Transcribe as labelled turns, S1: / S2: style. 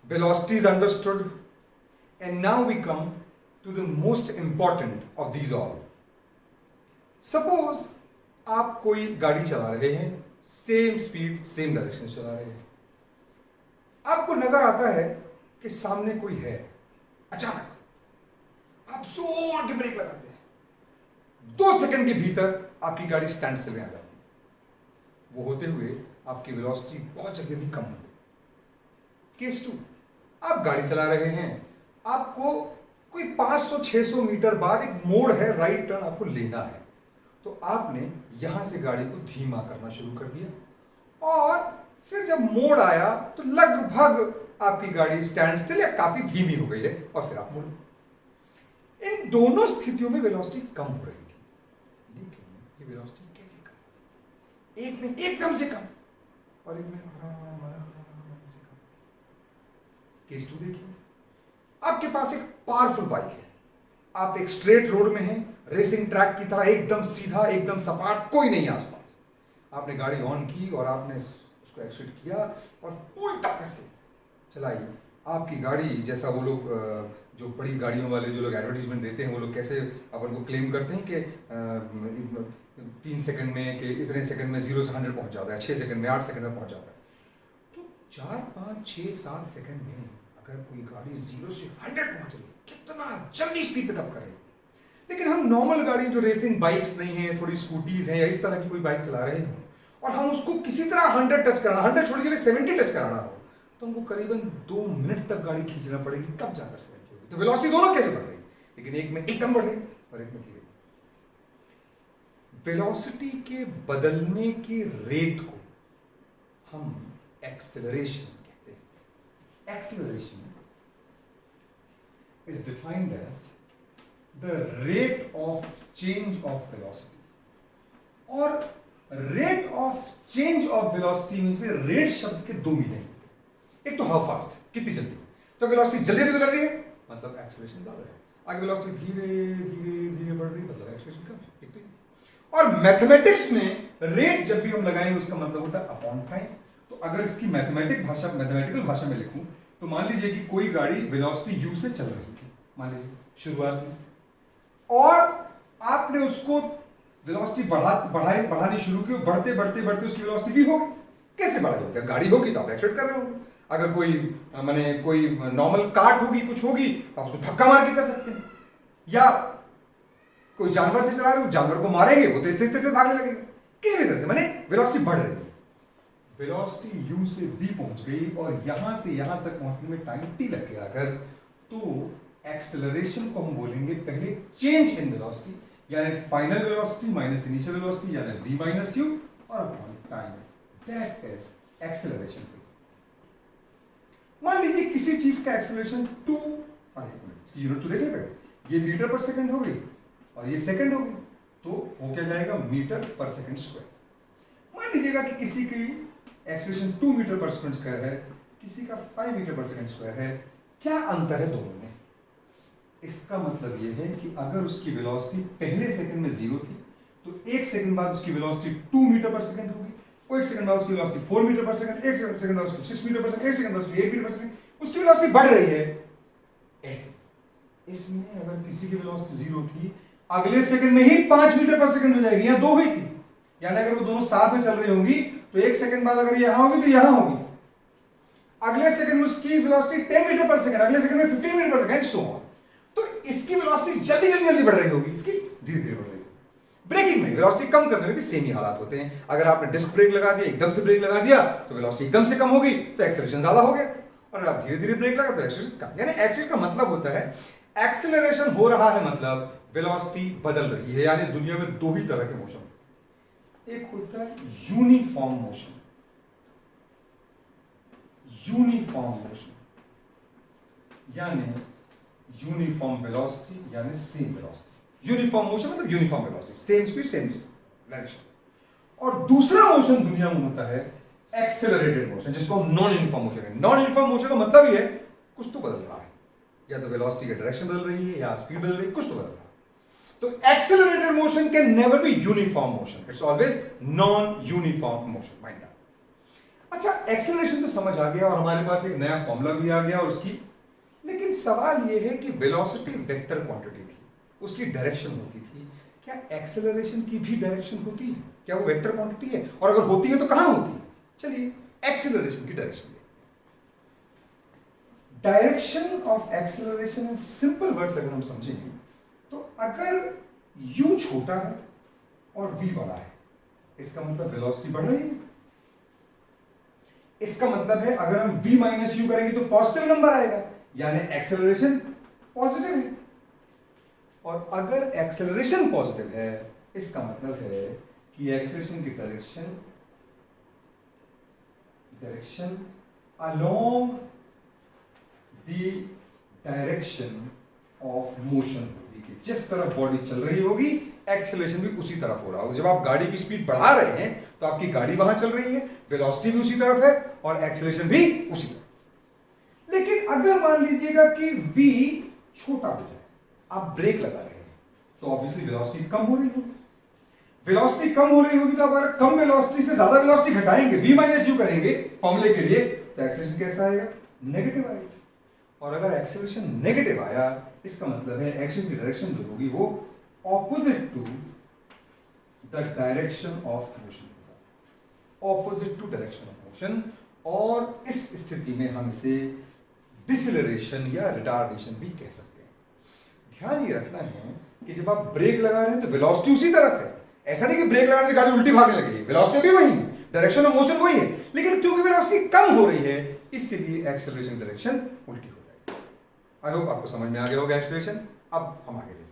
S1: velocity is understood, and now we come to the most important of these all. Suppose आप कोई गाड़ी चला रहे हैं, सेम स्पीड सेम डायरेक्शन चला रहे हैं, आपको नजर आता है कि सामने कोई है, अचानक आप जोर की ब्रेक लगाते हैं, 2 सेकंड के भीतर आपकी गाड़ी स्टैंड स्टिल में आ जाती है। वो होते हुए आपकी वेलोसिटी बहुत जल्दी कम हो गई। केस 2, आप गाड़ी चला रहे हैं, आपको कोई 500-600 मीटर बाद एक मोड़ है, राइट टर्न आपको लेना है, तो आपने यहां से गाड़ी को धीमा करना शुरू कर दिया, और फिर जब मोड़ आया तो लगभग आपकी गाड़ी स्टैंड स्टिल या काफी धीमी हो गई है, और फिर आप मुड़े। इन दोनों स्थितियों में वेलोसिटी कम हो रही थी, लेकिन ये वेलोसिटी कैसे कम? एक में एकदम से कम, और एक में आराम से कम। केस 2 देखिए, आपके पास एक पावरफुल बाइक है, आप एक स्ट्रेट रोड में हैं, रेसिंग ट्रैक की तरह एकदम सीधा, एकदम सपाट, कोई नहीं आसपास। आपने गाड़ी ऑन की और आपने उसको एक्सीलरेट किया और पूरी ताकत से चलाई। आपकी गाड़ी, जैसा वो लोग जो बड़ी गाड़ियों वाले जो लोग एडवर्टीजमेंट देते हैं, वो लोग कैसे अपन को क्लेम करते हैं कि 3 सेकंड में, कि इतने सेकंड में 0 से 100 पहुंच जाता है, 6 सेकंड में, 8 सेकंड में पहुंच जाता है। तो 4, 5, 6, 7 सेकंड में अगर कोई गाड़ी 0 से 100 पहुंच रही है, कितना जल्दी स्पीड पिकअप कर रही है। लेकिन हम नॉर्मल गाड़ी, जो रेसिंग बाइक्स नहीं है, थोड़ी स्कूटीज हैं या इस तरह की कोई बाइक चला रहे हो, और हम उसको किसी तरह 100 टच कराना, 100 छोड़ के 70 टच कराना हो, तो हमको करीबन 2 मिनट तक गाड़ी खींचना पड़ेगी, तब जाकर 70 होगी। तो वेलोसिटी दोनों कैसे बढ़ रही, लेकिन एक में एकदम बढ़ रही और एक में धीरे। वेलोसिटी के बदलने की रेट को हम एक्सेलरेशन कहते हैं। Acceleration is defined as the rate of change of velocity, और rate of change of velocity में से rate शब्द के 2 मीनिंग। एक तो how fast, कितनी जल्दी, तो वेलोसिटी जल्दी जल्दी बढ़ रही है मतलब एक्सेलरेशन ज्यादा है, आगे वेलोसिटी धीरे धीरे धीरे बढ़ रही है मतलब एक्सेलरेशन कम है। एक तो, और मैथमेटिक्स में रेट जब भी हम लगाएंगे उसका मतलब होता है अपॉन टाइम। तो अगर इसकी मैथमेटिकल भाषा में लिखूं तो मान लीजिए कि कोई गाड़ी वेलोसिटी u से चल रही है, मान लीजिए शुरुआत में, और आपने उसको वेलोसिटी बढ़ानी शुरू की, बढ़ते बढ़ते बढ़ते उसकी वेलोसिटी भी होगी। कैसे बढ़ाई? गाड़ी होगी तो आप एक्सीलरेट कर रहे होंगे। अगर कोई नॉर्मल कार्ट होगी, कुछ होगी, तो आप उसको धक्का मार के कर सकते हैं, या कोई जानवर से चला रहे हो, जानवर को मारेंगे, वो तो इस से भागने लगेगा। किसी भी तरह से माने वेलोसिटी बढ़ रही है। वेलोसिटी u से v पहुंच गई और यहां से यहां तक पहुंचने में टाइम t लग गया अगर, तो एक्सेलरेशन को हम बोलेंगे पहले चेंज इन वेलोसिटी, यानी final velocity minus initial velocity, यानी v माइनस u, और upon time, that is acceleration. मान लीजिए किसी चीज का एक्सेलरेशन 2, यूनिट तो देखिए पहले, ये मीटर पर सेकंड हो गई और ये सेकंड हो गई, तो हो क्या जाएगा मीटर पर सेकंड स्क्वायर। मान लीजिएगा कि किसी की एक्सेलरेशन 2 मीटर पर सेकंड स्क्वायर है, किसी का 5 मीटर पर सेकंड स्क्वायर है। क्या अंतर है दोनों में? इसका मतलब यह है कि अगर उसकी वेलोसिटी पहले सेकंड में 0 थी, तो 1 सेकंड बाद उसकी वेलोसिटी 2 मीटर पर सेकंड होगी, और 1 सेकंड बाद उसकी वेलोसिटी 4 मीटर पर सेकंड, 1 सेकंड बाद उसकी 6 मीटर पर सेकंड, 1 सेकंड बाद उसकी 8 मीटर पर सेकंड, उसकी वेलोसिटी बढ़ रही है ऐसे। इसमें अगर किसी की वेलोसिटी 0 थी, अगले सेकंड में ही 5 मीटर पर सेकंड हो जाएगी, या 2 हुई थी, यानी अगर वो दोनों साथ में चल रही होंगी तो 1 सेकंड बाद अगर यहां होगी तो यहां होगी, अगले सेकंड में उसकी वेलोसिटी 10 मीटर पर सेकंड, अगले सेकंड में 15 मीटर पर सेकंड, सो ऑन। तो इसकी वेलोसिटी जल्दी बढ़ रही होगी, इसकी धीरे धीरे बढ़ रही होगी। ब्रेकिंग में वेलोसिटी कम करने में भी सेम ही हालात होते हैं। अगर आपने डिस्क ब्रेक लगा दिया, एकदम से ब्रेक लगा दिया, तो वेलोसिटी एकदम से कम होगी, तो एक्सेलरेशन ज्यादा हो गया, और अगर आप धीरे धीरे ब्रेक लगा तो एक्सेलरेशन कम। यानी एक्सेलरेशन का मतलब होता है एक्सेलरेशन हो रहा है मतलब वेलोसिटी बदल रही है। यानी दुनिया में 2 ही तरह के मोशन, एक होता है यूनिफॉर्म मोशन, यानी यूनिफॉर्म वेलोसिटी यानी सेम वेलोसिटी। यूनिफॉर्म मोशन मतलब uniform velocity, same speed same direction. और दूसरा मोशन दुनिया में होता है एक्सेलरेटेड मोशन, जिसको हम नॉन यूनिफॉर्म मोशन कहते हैं। नॉन यूनिफॉर्म मोशन का मतलब ही है कुछ तो बदल रहा है, या तो वेलोसिटी की डायरेक्शन बदल रही है, या स्पीड बदल रही है, कुछ तो बदल रहा है। तो accelerated motion can never be uniform motion, it's always non uniform motion, mind that. अच्छा, एक्सेलरेशन तो समझ आ गया और हमारे पास एक नया फॉर्मूला भी आ गया और उसकी, लेकिन सवाल यह है कि वेलोसिटी वेक्टर क्वांटिटी थी, उसकी डायरेक्शन होती थी, क्या एक्सेलरेशन की भी डायरेक्शन होती है? क्या वो वेक्टर क्वांटिटी है? और अगर होती है तो कहां होती है? चलिए एक्सेलरेशन की डायरेक्शन देखते हैं। Direction of acceleration in simple words अगर हम समझेंगे तो अगर u छोटा है और v बड़ा है, इसका मतलब वेलोसिटी बढ़ रही है। इसका मतलब है अगर हम v माइनस यू करेंगे तो पॉजिटिव नंबर आएगा, यानी एक्सेलरेशन पॉजिटिव है। और अगर एक्सेलरेशन पॉजिटिव है, इसका मतलब है कि एक्सेलरेशन की direction along the direction of motion होगी, कि जिस तरफ बॉडी चल रही होगी एक्सेलरेशन भी उसी तरफ हो रहा होगा। जब आप गाड़ी की स्पीड बढ़ा रहे हैं तो आपकी गाड़ी वहां चल रही है, वेलोसिटी भी उसी तरफ है और एक्सेलरेशन भी उसी तरफ। लेकिन अगर मान लीजिएगा कि v छोटा हो जाए, आप ब्रेक लगा रहे हैं, तो ऑब्वियसली वेलोसिटी कम हो रही होगी। वेलोसिटी कम हो रही होगी तो अगर कम वेलोसिटी से ज्यादा वेलोसिटी घटाएंगे, v माइनस यू करेंगे फॉर्मूले के लिए, तो एक्सेलरेशन कैसा आएगा? नेगेटिव आएगा। और अगर एक्सेलरेशन नेगेटिव आया, इसका मतलब है एक्शन की डायरेक्शन जो होगी वो opposite to the direction of motion होगा, opposite to direction of motion. और इस स्थिति में हम इसे डिसेलरेशन या रिटार्डेशन भी कह सकते हैं। ध्यान ये रखना है कि जब आप ब्रेक लगा रहे हैं तो वेलोसिटी उसी तरफ है, ऐसा नहीं कि ब्रेक लगाने से गाड़ी उल्टी भागने लगेगी, वेलोसिटी भी वही है, डायरेक्शन ऑफ मोशन वही है, लेकिन क्योंकि वेलोसिटी कम हो रही है इसलिए एक्सेलरेशन डायरेक्शन उल्टी हो जाएगी। आई होप आपको समझ में आ गया होगा एक्सप्रेशन। अब हम आगे